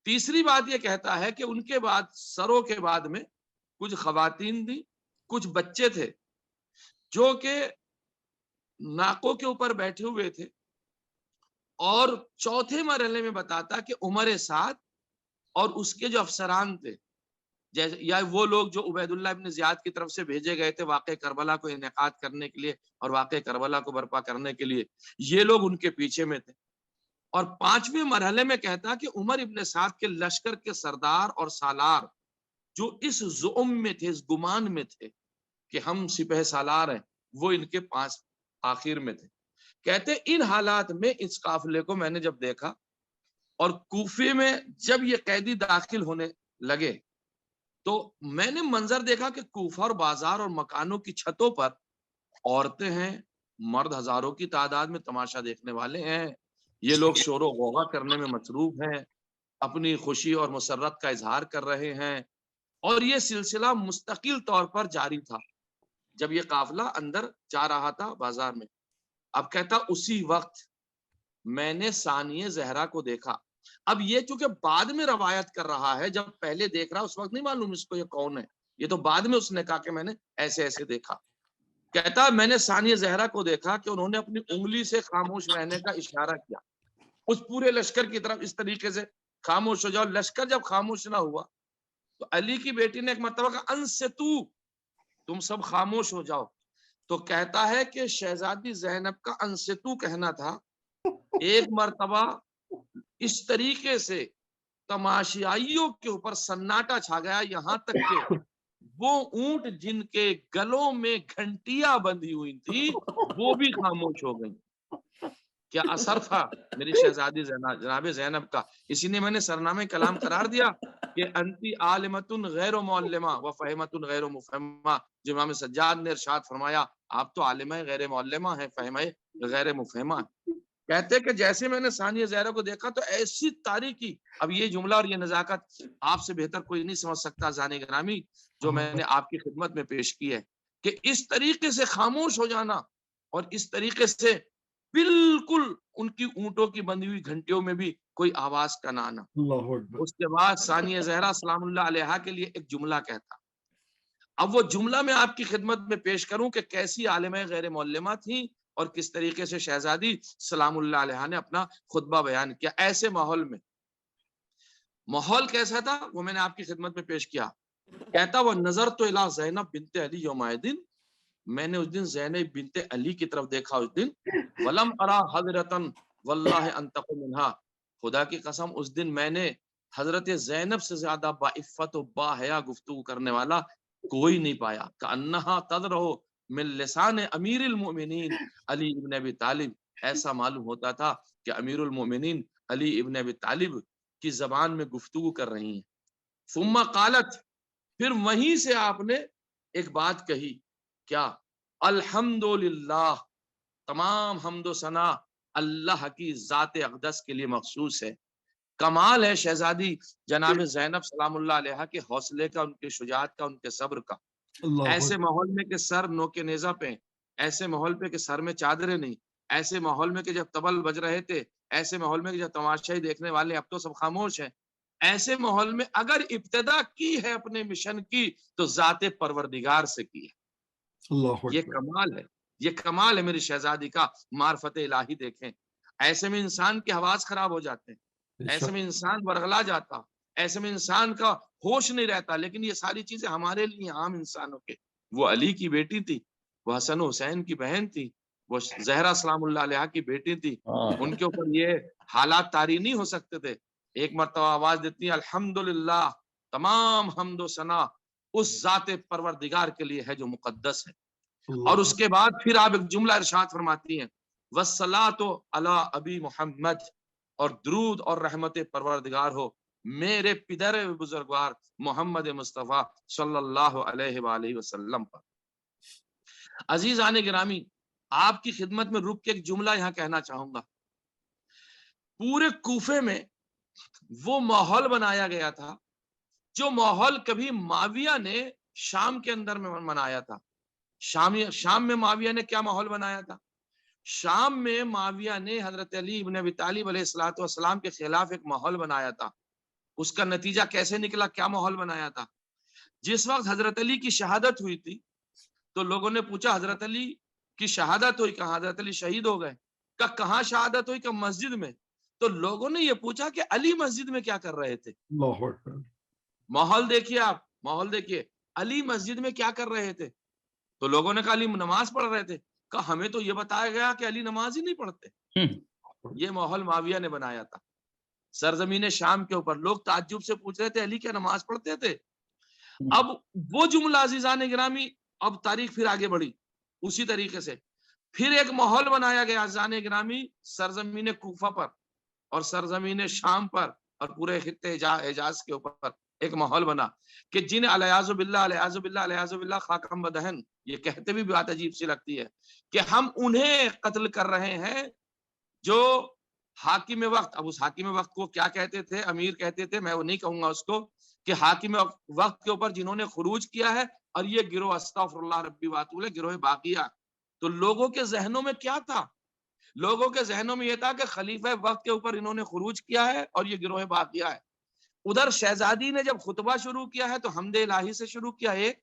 Speaker 8: تیسری بات یہ کہتا ہے کہ ان کے بعد سروں کے بعد میں کچھ خواتین تھیں, کچھ بچے تھے جو کہ ناکوں کے اوپر بیٹھے ہوئے تھے. اور چوتھے مرحلے میں بتاتا کہ عمر سعد اور اس کے جو افسران تھے, جیسے یا وہ لوگ جو عبید اللہ ابن زیاد کی طرف سے بھیجے گئے تھے واقعہ کربلا کو انعقاد کرنے کے لیے اور واقعہ کربلا کو برپا کرنے کے لیے, یہ لوگ ان کے پیچھے میں تھے. اور پانچویں مرحلے میں کہتا کہ عمر ابن سعد کے لشکر کے سردار اور سالار جو اس زعم میں تھے, اس گمان میں تھے کہ ہم سپہ سالار ہیں, وہ ان کے پاس آخر میں تھے. کہتے ان حالات میں اس قافلے کو میں نے جب دیکھا اور کوفے میں جب یہ قیدی داخل ہونے لگے تو میں نے منظر دیکھا کہ کوفہ اور بازار اور مکانوں کی چھتوں پر عورتیں ہیں, مرد ہزاروں کی تعداد میں تماشا دیکھنے والے ہیں. یہ لوگ شور و غوغا کرنے میں مصروف ہیں, اپنی خوشی اور مسرت کا اظہار کر رہے ہیں. اور یہ سلسلہ مستقل طور پر جاری تھا جب یہ قافلہ اندر جا رہا تھا بازار میں. اب کہتا اسی وقت میں نے ثانیہ زہرا کو دیکھا. اب یہ چونکہ بعد میں روایت کر رہا ہے, جب پہلے دیکھ رہا اس وقت نہیں معلوم اس کو یہ کون ہے, یہ تو بعد میں اس نے کہا کہ میں نے ایسے ایسے دیکھا. کہتا میں نے ثانیہ زہرا کو دیکھا کہ انہوں نے اپنی انگلی سے خاموش رہنے کا اشارہ کیا اس پورے لشکر کی طرف, اس طریقے سے خاموش ہو جاؤ. لشکر جب خاموش نہ ہوا تو علی کی بیٹی نے ایک مرتبہ کہا انصتو, تم سب خاموش ہو جاؤ. تو کہتا ہے کہ شہزادی زینب کا انصتو کہنا تھا. ایک مرتبہ اس طریقے سے تماشائیوں کے اوپر سناٹا چھا گیا, یہاں تک کہ وہ اونٹ جن کے گلوں میں گھنٹیاں بندھی ہوئی تھی وہ بھی خاموش ہو گئی. کیا اثر تھا میری شہزادی جناب زینب کا. اسی نے میں نے سرنامے کلام قرار دیا کہ انتی عالمتن غیر معلمہ و فہمتن غیر مفہمہ. جو امام سجاد نے ارشاد فرمایا آپ تو عالمہ غیر معلمہ ہیں, فہمہ غیر مفہمہ. کہتے کہ جیسے میں نے ثانیہ زہرا کو دیکھا تو ایسی تاریکی. اب یہ جملہ اور یہ نزاکت آپ سے بہتر کوئی نہیں سمجھ سکتا زانی گرامی جو میں نے آپ کی خدمت میں پیش کی ہے, کہ اس طریقے سے خاموش ہو جانا اور اس طریقے سے بالکل ان کی اونٹوں کی بندھی ہوئی گھنٹیوں میں بھی کوئی آواز کا نہ آنا. اس کے بعد ثانیہ زہرا سلام اللہ علیہا کے لیے ایک جملہ کہتا. اب وہ جملہ میں آپ کی خدمت میں پیش کروں کہ کیسی عالمہ غیر معلمہ تھیں اور کس طریقے سے شہزادی سلام اللہ علیہا نے اپنا خطبہ بیان کیا ایسے ماحول میں. ماحول کیسا تھا وہ میں نے آپ کی خدمت میں پیش کیا. کہتا وہ نظر تو الی زینب بنت علی یوم دن, میں نے اس دن زینب بنت علی کی طرف دیکھا اس دن. ولم ارا حضرتن واللہ انتق منہا, خدا کی قسم اس دن میں نے حضرت زینب سے زیادہ باعفت و باحیا گفتگو کرنے والا کوئی نہیں پایا. کأنہا تدرہ من لسان امیر المؤمنین علی ابن ابی طالب. ایسا معلوم ہوتا تھا کہ امیر المؤمنین علی ابن ابی طالب کی زبان میں گفتگو کر رہی ہیں. ثم قالت, پھر وہیں سے آپ نے ایک بات کہی, کیا؟ الحمدللہ, تمام حمد و ثنا اللہ کی ذات اقدس کے لیے مخصوص ہے. کمال ہے شہزادی جناب زینب سلام اللہ علیہا کے حوصلے کا, ان کے شجاعت کا, ان کے صبر کا. ایسے ماحول میں کہ سر نوکے نیزہ پہ, ایسے ماحول پہ کہ سر میں چادریں نہیں, ایسے ماحول میں کہ جب طبل بج رہے تھے, ایسے ماحول میں کہ جب تماشائی دیکھنے والے اب تو سب خاموش ہیں, ایسے ماحول میں اگر ابتدا کی ہے اپنے مشن کی تو ذات پروردگار سے کی ہے. یہ کمال ہے, یہ کمال ہے میری شہزادی کا. معرفت الہی دیکھیں, ایسے میں انسان کے حواس خراب ہو جاتے ہیں, ایسے میں انسان ورغلا جاتا, ایسے میں انسان کا ہوش نہیں رہتا. لیکن یہ ساری چیزیں ہمارے لیے عام انسانوں کے. وہ علی کی بیٹی تھی, وہ حسن و حسین کی بہن تھی, وہ زہرا سلام اللہ علیہا کی بیٹی تھی. ان کے اوپر یہ حالات طاری نہیں ہو سکتے تھے. ایک مرتبہ آواز دیتی الحمدللہ, تمام حمد و ثنا اس ذات پروردگار کے لیے ہے جو مقدس ہے. اور اس کے بعد پھر آپ ایک جملہ ارشاد فرماتی ہیں والصلاۃ علی ابی محمد, اور درود اور رحمت پروردگار ہو میرے پدر بزرگوار محمد مصطفیٰ صلی اللہ علیہ وآلہ وسلم پر. عزیزان گرامی, آپ کی خدمت میں رک کے ایک جملہ یہاں کہنا چاہوں گا. پورے کوفے میں وہ ماحول بنایا گیا تھا جو ماحول کبھی معاویہ نے شام کے اندر میں بنایا تھا. شام میں معاویہ نے کیا ماحول بنایا تھا؟ شام میں معاویہ نے حضرت علی ابن ابی طالب علیہ الصلوۃ والسلام کے خلاف ایک ماحول بنایا تھا. اس کا نتیجہ کیسے نکلا؟ کیا ماحول بنایا تھا؟ جس وقت حضرت علی کی شہادت ہوئی تھی تو لوگوں نے پوچھا حضرت علی کی شہادت ہوئی کہاں؟ حضرت علی شہید ہو گئے. کہاں شہادت ہوئی؟ کہ مسجد میں. تو لوگوں نے یہ پوچھا کہ علی مسجد میں کیا کر رہے تھے؟ ماحول دیکھیے آپ، ماحول دیکھیے، علی مسجد میں کیا کر رہے تھے؟ تو لوگوں نے کہا علی نماز پڑھ رہے تھے. کہا ہمیں تو یہ بتایا گیا کہ علی نماز ہی نہیں پڑھتے. یہ ماحول معاویہ نے بنایا تھا سرزمین شام کے اوپر. لوگ تعجب سے پوچھ رہے تھے علی کیا نماز پڑھتے تھے؟ اب وہ جملہ عزیزان گرامی، اب تاریخ پھر آگے بڑھی اسی طریقے سے. پھر ایک ماحول بنایا گیا عزیزان گرامی سرزمین کوفہ پر اور سرزمین شام پر اور پورے خطے حجاز کے اوپر ایک ماحول بنا کہ جن الیاذ باللہ خاکم بدہن، یہ کہتے بھی بات عجیب سی لگتی ہے کہ ہم انہیں قتل کر رہے ہیں جو حاکم وقت. اب اس حاکم وقت کو کیا کہتے تھے؟ امیر کہتے تھے. میں وہ نہیں کہوں گا اس کو، کہ حاکم وقت کے اوپر جنہوں نے خروج کیا ہے. اور یہ گروہ استغفر اللہ ربی واتوب گروہ باقیہ. تو لوگوں کے ذہنوں میں کیا تھا؟ لوگوں کے ذہنوں میں یہ تھا کہ خلیفہ وقت کے اوپر انہوں نے خروج کیا ہے اور یہ گروہ باقیہ ہے. ادھر شہزادی نے جب خطبہ شروع کیا ہے تو حمد الہی سے شروع کیا. ایک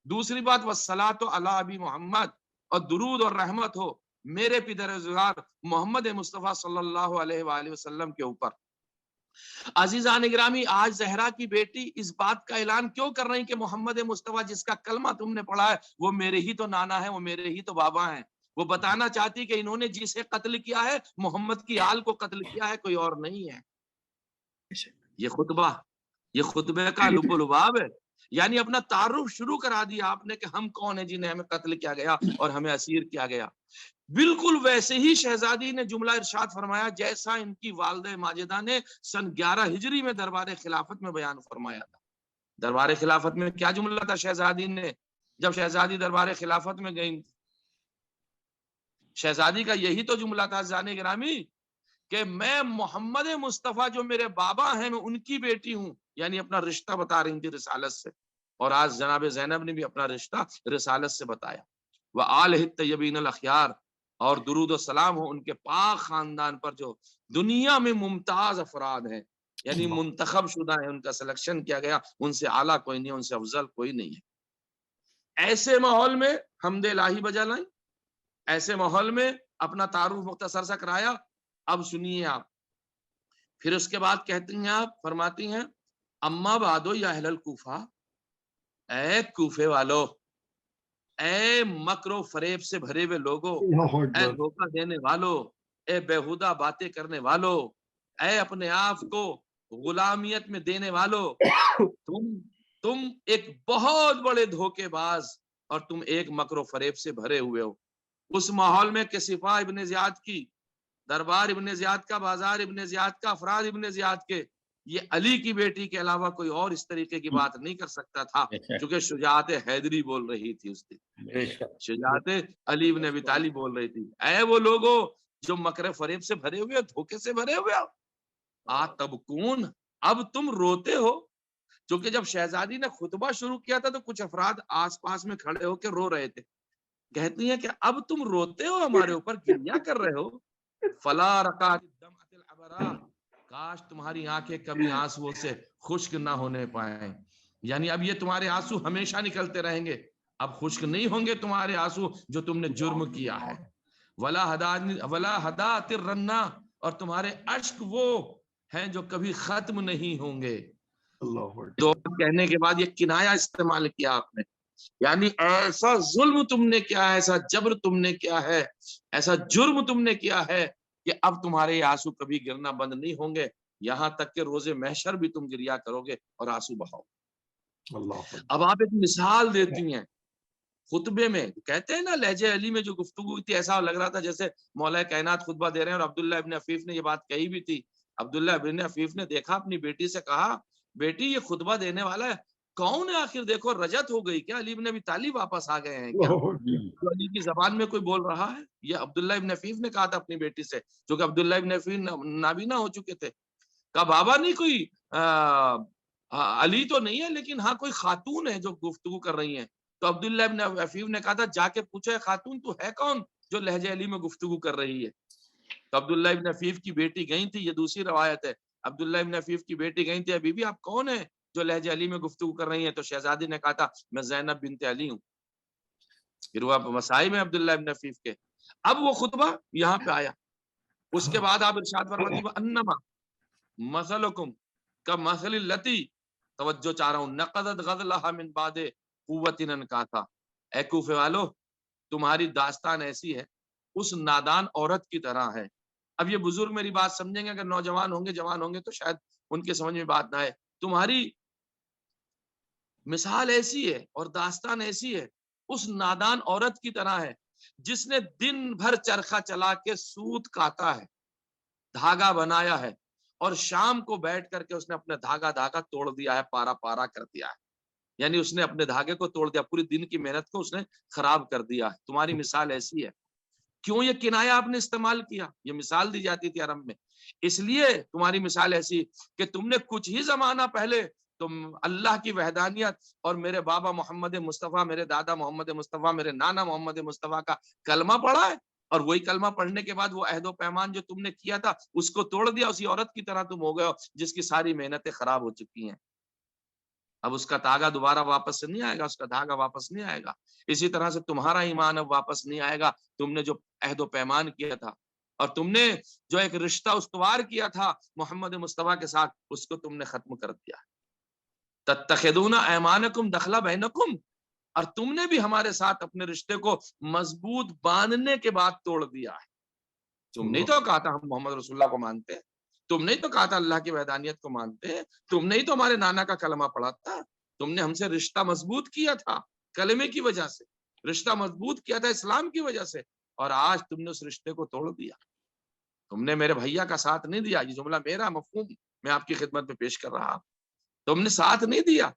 Speaker 8: دوسری بات والصلاۃ علی ابی محمد، اور درود اور رحمت ہو میرے پدرزگار محمد مصطفیٰ صلی اللہ علیہ وآلہ وسلم کے اوپر. عزیزان گرامی، آج زہرا کی بیٹی اس بات کا اعلان کیوں کر رہی کہ محمد مصطفیٰ جس کا کلمہ تم نے پڑھا ہے وہ میرے ہی تو نانا ہے، وہ میرے ہی تو بابا ہیں. وہ بتانا چاہتی کہ انہوں نے جسے قتل کیا ہے محمد کی آل کو قتل کیا ہے، کوئی اور نہیں ہے. یہ خطبہ، یہ خطبے کا لب و لباب ہے. یعنی اپنا تعارف شروع کرا دیا آپ نے کہ ہم کون ہیں جنہیں ہمیں قتل کیا گیا اور ہمیں اسیر کیا گیا. بالکل ویسے ہی شہزادی نے جملہ ارشاد فرمایا جیسا ان کی والدہ ماجدہ نے سن 11 ہجری میں دربار خلافت میں بیان فرمایا تھا. دربار خلافت میں کیا جملہ تھا شہزادی نے؟ جب شہزادی دربار خلافت میں گئی، شہزادی کا یہی تو جملہ تھا زانے گرامی کہ میں محمد مصطفیٰ جو میرے بابا ہیں میں ان کی بیٹی ہوں. یعنی اپنا رشتہ بتا رہی تھی رسالت سے. اور آج جناب زینب نے بھی اپنا رشتہ رسالت سے بتایا. وآلہ الطیبین الاخیار، اور درود و سلام ہو ان کے پاک خاندان پر جو دنیا میں ممتاز افراد ہیں، یعنی منتخب شدہ ہیں، ان کا سلیکشن کیا گیا، ان سے اعلیٰ کوئی نہیں، ان سے افضل کوئی نہیں ہے. ایسے ماحول میں حمد الہی بجا لائیں، ایسے ماحول میں اپنا تعارف مختصر سا کرایا. اب سنیے آپ، پھر اس کے بعد کہتی ہیں آپ، فرماتی ہیں اما بعدو یا اہل الکوفہ، اے کوفے والو، اے مکر و فریب سے بھرے ہوئے لوگوں، اے دھوکہ دینے والو، اے بیہودہ باتیں کرنے والو، اے اپنے آپ کو غلامیت میں دینے والو، تم ایک بہت بڑے دھوکے باز اور تم ایک مکر و فریب سے بھرے ہوئے ہو. اس ماحول میں کہ سپاہ ابن زیاد کی، دربار ابن زیاد کا، بازار ابن زیاد کا، افراد ابن زیاد کے، یہ علی کی بیٹی کے علاوہ کوئی اور اس طریقے کی بات نہیں کر سکتا تھا، کیونکہ شجاعت حیدری بول رہی تھی اس دن، شجاعت علی ابن ابی طالب بول رہی تھی. اے وہ لوگوں جو مکر فریب سے بھرے ہوئے، دھوکے سے بھرے ہوئے، تبکون، اب تم روتے ہو. کیونکہ جب شہزادی نے خطبہ شروع کیا تھا تو کچھ افراد آس پاس میں کھڑے ہو کے رو رہے تھے. کہتی ہیں کہ اب تم روتے ہو، ہمارے اوپر گریہ کر رہے ہو. فلا رکعت الدمعۃ العبرا، کاش تمہاری آنکھیں کبھی آنسو سے خشک نہ ہونے پائیں. یعنی اب یہ تمہارے آنسو ہمیشہ نکلتے رہیں گے، اب خشک نہیں ہوں گے تمہارے آنسو جو تم نے جرم کیا ہے. ولا ہدات الرنا، اور تمہارے اشک وہ ہیں جو کبھی ختم نہیں ہوں گے. تو کہنے کے بعد یہ کنایا استعمال کیا آپ نے، یعنی ایسا ظلم تم نے کیا ہے، ایسا جبر تم نے کیا ہے، ایسا جرم تم نے کیا ہے کہ اب تمہارے آنسو کبھی گرنا بند نہیں ہوں گے، یہاں تک کہ روز محشر بھی تم گریا کرو گے اور آنسو بہاؤ. اب آپ ایک مثال دیتی ہیں خطبے میں، کہتے ہیں نا لہجہ علی میں جو گفتگو تھی ایسا لگ رہا تھا جیسے مولا کائنات خطبہ دے رہے ہیں. اور عبداللہ ابن عفیف نے یہ بات کہی بھی تھی. عبداللہ ابن عفیف نے دیکھا اپنی بیٹی سے، کہا بیٹی یہ خطبہ دینے والا ہے کون ہے؟ آخر دیکھو رجت ہو گئی کیا؟ علی ابن ابی طالب واپس آ گئے ہیں کیا؟ تو علی کی زبان میں کوئی بول رہا ہے؟ یہ عبداللہ ابن عفیف نے کہا تھا اپنی بیٹی سے، جو کہ عبداللہ ابن عفیف نابینا ہو چکے تھے. کہا بابا نہیں کوئی علی تو نہیں ہے، لیکن ہاں کوئی خاتون ہے جو گفتگو کر رہی ہیں. تو عبداللہ ابن عفیف نے کہا تھا جا کے پوچھو اے خاتون تو ہے کون جو لہجہ علی میں گفتگو کر رہی ہے؟ تو عبداللہ ابن عفیف کی بیٹی گئی تھی، یہ دوسری روایت ہے، عبداللہ ابن عفیف کی بیٹی گئی تھی، بی بی آپ کون ہیں جو لہجہ علی میں گفتگو کر رہی ہیں؟ تو شہزادی نے کہا تھا میں زینب بنت علی ہوں۔ پھر وہ مسائب ہیں عبداللہ ابن عفیف کے۔ اب وہ خطبہ یہاں پہ آیا، اس کے بعد آپ ارشاد فرماتی انما مثلکم کمثل التی، توجہ چاہ رہا ہوں، نقضت غزلها من بعد قوت انکاثا، اے کوفے والو تمہاری داستان ایسی ہے اس نادان عورت کی طرح ہے۔ اب یہ بزرگ میری بات سمجھیں گے، اگر نوجوان ہوں گے جوان ہوں گے تو شاید ان کے سمجھ میں بات نہ آئے۔ تمہاری مثال ایسی ہے اور داستان ایسی ہے اس نادان عورت کی طرح ہے جس نے دن بھر چرخہ چلا کے سوت کاتا ہے، دھاگا بنایا ہے، اور شام کو بیٹھ کر کے اس نے اپنے دھاگا توڑ دیا ہے، پارا پارا کر دیا ہے، یعنی اس نے اپنے دھاگے کو توڑ دیا، پوری دن کی محنت کو اس نے خراب کر دیا ہے۔ تمہاری مثال ایسی ہے۔ کیوں یہ کنایا آپ نے استعمال کیا؟ یہ مثال دی جاتی تھی عرب میں، اس لیے تمہاری مثال ایسی کہ تم نے کچھ ہی زمانہ پہلے تم اللہ کی وحدانیت اور میرے بابا محمد مصطفیٰ، میرے دادا محمد مصطفیٰ، میرے نانا محمد مصطفیٰ کا کلمہ پڑھا ہے، اور وہی کلمہ پڑھنے کے بعد وہ عہد و پیمان جو تم نے کیا تھا اس کو توڑ دیا، اسی عورت کی طرح تم ہو گئے ہو جس کی ساری محنتیں خراب ہو چکی ہیں۔ اب اس کا دھاگا دوبارہ واپس سے نہیں آئے گا، اس کا دھاگا واپس نہیں آئے گا۔ اسی طرح سے تمہارا ایمان اب واپس نہیں آئے گا۔ تم نے جو عہد و پیمان کیا تھا اور تم نے جو ایک رشتہ استوار کیا تھا محمد مصطفیٰ کے ساتھ، اس کو تم نے ختم کر دیا۔ تتخذون ایمانکم دخلا بینکم، اور تم نے بھی ہمارے ساتھ اپنے رشتے کو مضبوط باندھنے کے بعد توڑ دیا ہے۔ تم نے تو کہا تھا ہم محمد رسول اللہ کو مانتے ہیں، تم نے تو کہا تھا اللہ کی وحدانیت کو مانتے ہیں، تم نے تو ہمارے نانا کا کلمہ پڑھا تھا، تم نے ہم سے رشتہ مضبوط کیا تھا کلمے کی وجہ سے، رشتہ مضبوط کیا تھا اسلام کی وجہ سے، اور آج تم نے اس رشتے کو توڑ دیا۔ تم نے میرے بھیا کا ساتھ نہیں دیا، یہ جملہ میرا مفہوم میں آپ کی خدمت میں پیش کر رہا، تم نے ساتھ نہیں دیا۔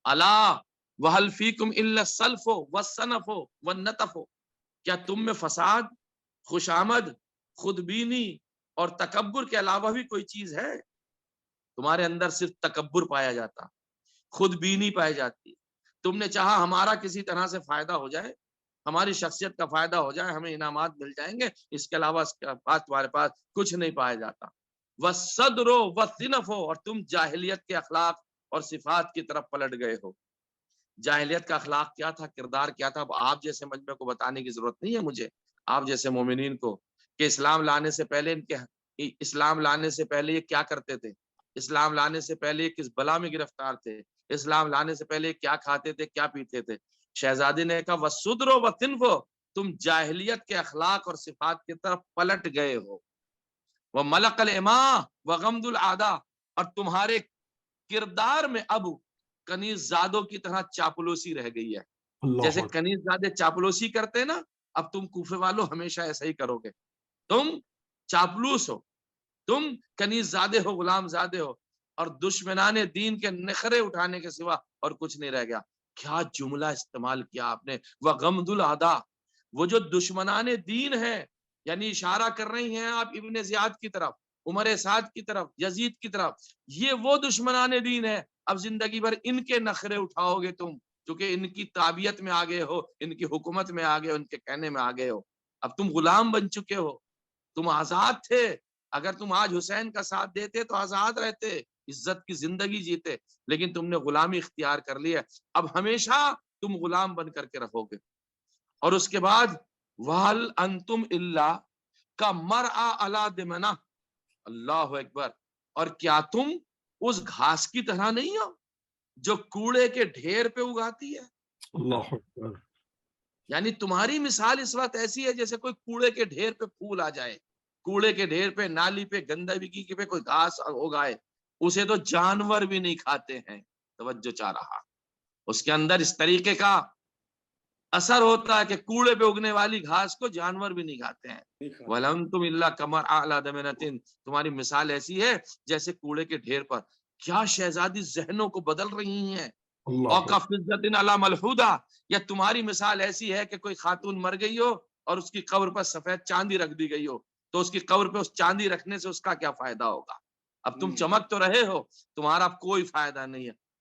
Speaker 8: الا وہل فیکم الا السلف والسنف والنتف، کیا تم میں فساد، خوشامد، خودبینی اور تکبر کے علاوہ بھی کوئی چیز ہے؟ تمہارے اندر صرف تکبر پایا جاتا، خود بینی پائی جاتی ہے۔ تم نے چاہا ہمارا کسی طرح سے فائدہ ہو جائے، ہماری شخصیت کا فائدہ ہو جائے، ہمیں انعامات مل جائیں گے، اس کے علاوہ اس کے پاس تمہارے پاس کچھ نہیں پایا جاتا۔ وَالصَّدْرُ وَالصِّنَفُ، اور تم جاہلیت کے اخلاق اور صفات کی طرف پلٹ گئے ہو۔ جاہلیت کا اخلاق کیا تھا، کردار کیا تھا؟ اب آپ جیسے مجمع کو بتانے کی ضرورت نہیں ہے مجھے، آپ جیسے مومنین کو، کہ اسلام لانے سے پہلے اسلام لانے سے پہلے یہ کیا کرتے تھے، اسلام لانے سے پہلے کس بلا میں گرفتار تھے، اسلام لانے سے پہلے کیا کھاتے تھے، کیا پیتے تھے۔ شہزادی نے کہا وَالصُّدْرُ وَالصِّنْفُ، تم جاہلیت کے اخلاق اور صفات کی طرف پلٹ گئے ہو۔ وَمَلَقَ الْإِمَاءُ وَغَمْدُ الْعَادَةِ، اور تمہارے کردار میں اب کنیز زادوں کی طرح چاپلوسی رہ گئی ہے۔ جیسے کنیز زادے چاپلوسی کرتے ہیں نا، اب تم کوفے والوں ہمیشہ ایسا ہی کرو گے، تم چاپلوس ہو، تم کنیز زادے ہو، غلام زادے ہو، اور دشمنان دین کے نخرے اٹھانے کے سوا اور کچھ نہیں رہ گیا۔ کیا جملہ استعمال کیا آپ نے، وَغَمْدُ الْعَادَةِ، وہ جو دشمنان دین ہے، یعنی اشارہ کر رہی ہیں آپ ابن زیاد کی طرف، عمر سعد کی طرف، یزید کی طرف، یہ وہ دشمنان دین ہے۔ اب زندگی بھر ان کے نخرے اٹھاؤ گے تم، کیونکہ ان کی تابعیت میں آگے ہو، ان کی حکومت میں آگے ہو، ان کے کہنے میں آگے ہو۔ اب تم غلام بن چکے ہو، تم آزاد تھے، اگر تم آج حسین کا ساتھ دیتے تو آزاد رہتے، عزت کی زندگی جیتے، لیکن تم نے غلامی اختیار کر لی ہے، اب ہمیشہ تم غلام بن کر کے رہو گے۔ اور اس کے بعد وَهَلْ أَنْتُمْ إِلَّا كَمَرْعَ عَلَى دِمَنَةٍ، اللہ اکبر، اور کیا تم اس گھاس کی طرح نہیں ہو جو کوڑے کے ڈھیر پہ اگاتی ہے؟
Speaker 2: اللہ اکبر،
Speaker 8: یعنی تمہاری مثال اس وقت ایسی ہے جیسے کوئی کوڑے کے ڈھیر پہ پھول آ جائے، کوڑے کے ڈھیر پہ، نالی پہ، گندگی پہ کوئی گھاس اگائے، اسے تو جانور بھی نہیں کھاتے ہیں۔ توجہ چاہ رہا، اس کے اندر اس طریقے کا اثر ہوتا ہے کہ کوڑے پہ اگنے والی گھاس کو جانور بھی نہیں کھاتے ہیں۔ وَلَنْتُمْ إِلَّا كَمَرْعَ عَلَى دَمَنَةٍ، تمہاری مثال ایسی ہے جیسے کوڑے کے ڈھیر پر۔ کیا شہزادی ذہنوں کو بدل رہی ہیں۔ وَكَفِزَّةٍ عَلَى مَلْحُودَةٍ، یا تمہاری مثال ایسی ہے کہ کوئی خاتون مر گئی ہو اور اس کی قبر پر سفید چاندی رکھ دی گئی ہو، تو اس کی قبر پہ اس چاندی رکھنے سے اس کا کیا فائدہ ہوگا؟ اب تم چمک تو رہے ہو، تمہارا کوئی فائدہ نہیں ہے۔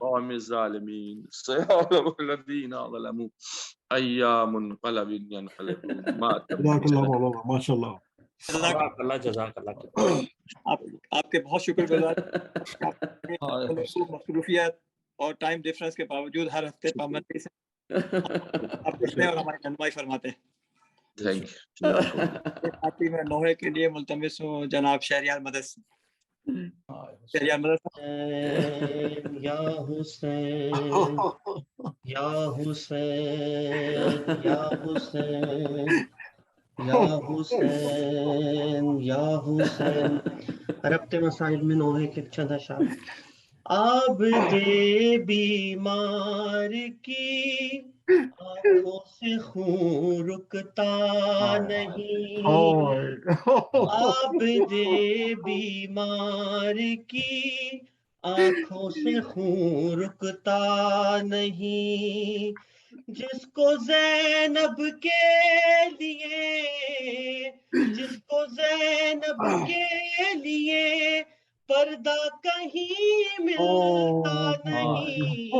Speaker 8: القوم الظالمين سيعلم الذين ظلموا أي منقلب ينقلبون ما
Speaker 2: ماشاء اللہ
Speaker 4: آپ کے بہت شکر گزار مصروفیات اور ٹائم ڈفرنس کے باوجود ہر ہفتے پابندی سے آپ پوچھتے ہیں اور ہماری رہنمائی فرماتے ہیں. میں نوحے کے لیے ملتمس ہوں جناب شہریار مدد سے. شہریار مدد
Speaker 11: یا حسین یا حسین یا حسین یا حسین یا حسین ربط مسائل میں نوحے کے چند اشعار. آب دے بیمار کی آنکھوں سے خون رکتا نہیں. آب دے بیمار کی آنکھوں سے خون رکتا نہیں. جس کو زینب کے لیے جس کو زینب کے لیے پردہ کہیں ملتا نہیں.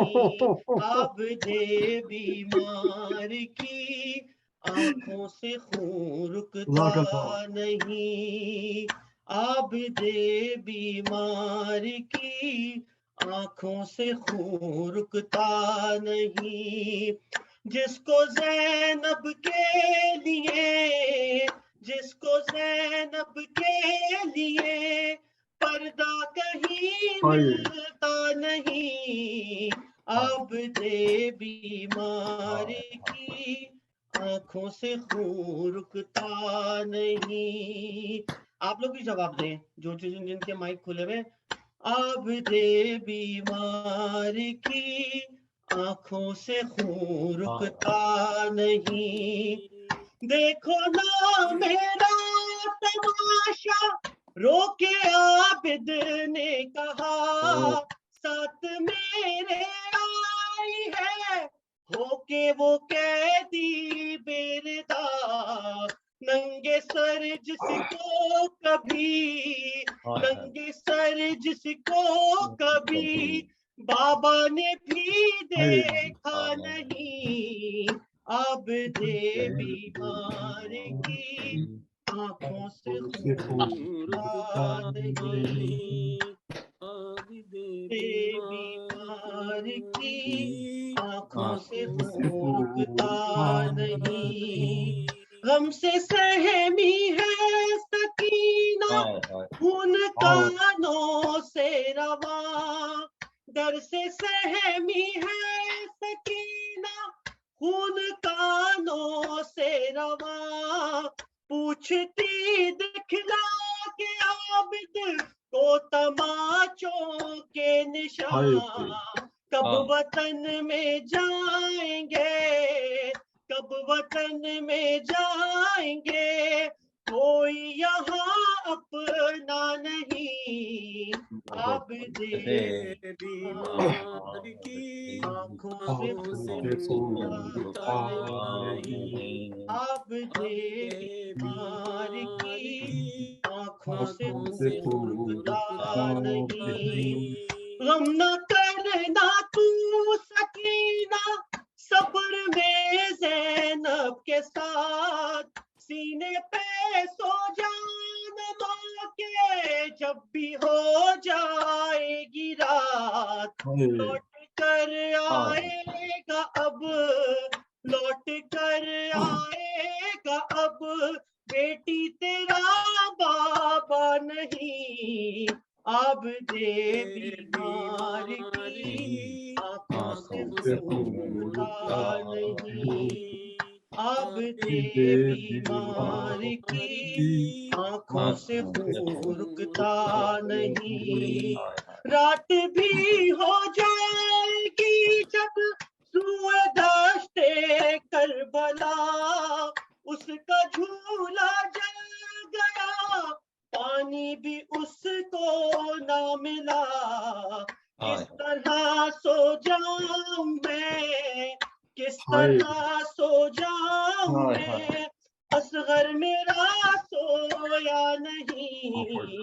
Speaker 11: آب دے بیمار کی آنکھوں سے خون رکتا نہیں. آب دے بیمار کی آنکھوں سے خون رکتا نہیں. جس کو زینب کے لیے جس کو زینب کے لیے پردہ کہیں ملتا نہیں. آب دے بیمار کی آنکھوں سے خون رکتا نہیں. آپ لوگ بھی جواب دیں جو جن کے مائک کھلے ہوئے. آب دے بیمار کی آنکھوں سے خون رکتا نہیں. دیکھو نا میرا تماشا رو کے عابد نے کہا ساتھ میرے آئی ہے ہو کے وہ قیدی بیردا. ننگے سر جس کو کبھی ننگے سر جس کو کبھی بابا نے بھی دیکھا نہیں. آب دے بیمار کی آنکھوں سے خون رکتا نہیں. آب دے بیمار کی آنکھوں سے خون رکتا نہیں. غم سے سہمی ہے سکینہ خون کانوں سے رواں. در سے سہمی ہے سکینہ خون کانوں سے رواں. پوچھتی دکھلا کے عابد کو تماچوں کے نشان. کب وطن میں جائیں گے کب وطن میں جائیں گے کوئی یہاں اپنا نہیں. آب دے بیمار کی آنکھوں سے خون رکتا نہیں. آب دے بیمار کی آنکھوں سے خون رکتا نہیں. غم نہ کرنا تو سکینہ صبر میں زینب کے ساتھ. سینے پہ سو جان ماں کے جب بھی ہو جائے گی رات. لوٹ کر آئے گا اب لوٹ کر آئے گا اب بیٹی تیرا بابا نہیں. آب دے بیمار کی آنکھوں سے خون رکتا نہیں. آب دے بیمار کی آنکھوں سے خون رکتا نہیں. رات بھی ہو جائے گی جب سوئے دشتے کربلا. اس کا جھولا جل گیا پانی بھی اس کو نہ ملا. کس طرح سو جاؤں میں کس طرح سو جاؤں میں اصغر میرا سویا نہیں.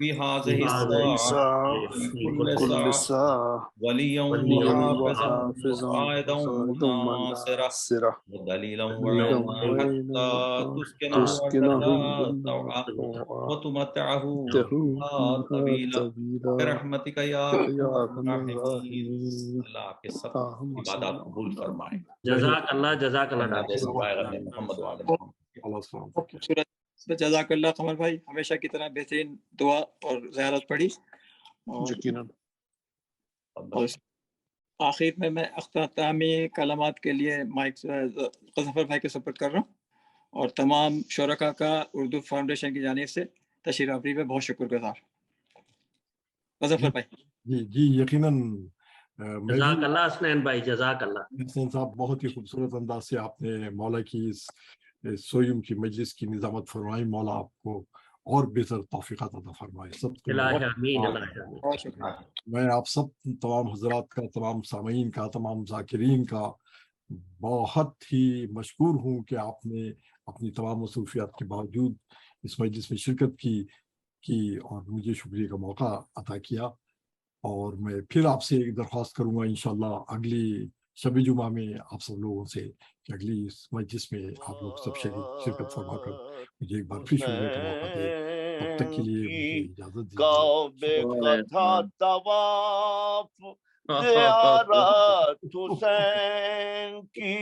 Speaker 12: في هذه الساعة كل ساعة وليا وحافظا وقائدا وناصرا ودليلا وعينا حتى تسكنه طوعا وتمتعه طويلا برحمتك يا ارحم الراحمين۔ اللہ آپ کے سب عبادات قبول فرمائے۔
Speaker 13: جزاک اللہ
Speaker 12: محمد وعلى محمد۔
Speaker 4: جزاک اللہ قمر بھائی، ہمیشہ کی طرح بہترین دعا اور زیارت پڑھی، اور آخر میں اختتامی کلمات کے لیے مائک غضنفر بھائی کے سپرد کر رہا ہوں، اور تمام شرکا کا اردو فاؤنڈیشن کی جانب سے تشریف آوری پہ بہت شکر گزار۔ غضنفر بھائی
Speaker 2: جی یقیناً
Speaker 13: جزاک اللہ حسنین بھائی، جزاک اللہ
Speaker 2: حسنین صاحب، بہت ہی خوبصورت انداز سے آپ نے مولا کی اس سویم کی مجلس کی نظامت فرمائی۔ مولا آپ کو اور بہتر توفیقات عطا فرمائے۔ سب میں آپ سب تمام حضرات کا، تمام سامعین کا، تمام ذاکرین کا بہت ہی مشکور ہوں کہ آپ نے اپنی تمام مصروفیات کے باوجود اس مجلس میں شرکت کی اور مجھے شکریہ کا موقع عطا کیا۔ اور میں پھر آپ سے ایک درخواست کروں گا انشاءاللہ اگلی شب جمعہ میں آپ سب لوگوں سے کہ اگلی اس مجلس میں آپ لوگ سب شرکت فرما کر مجھے ایک بار پھر شکریہ کا موقع دے۔ تب تک کے لیے مجھے اجازت دیجیے۔
Speaker 1: کعبے کا تھا طواف زیارت حسین کی،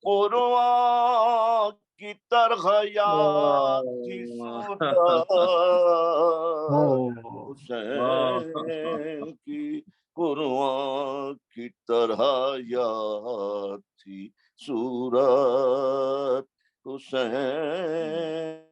Speaker 1: قرآن کی طرح یاد تھی صورت حسین کی، قرآن کی طرح یاد تھی صورت حسین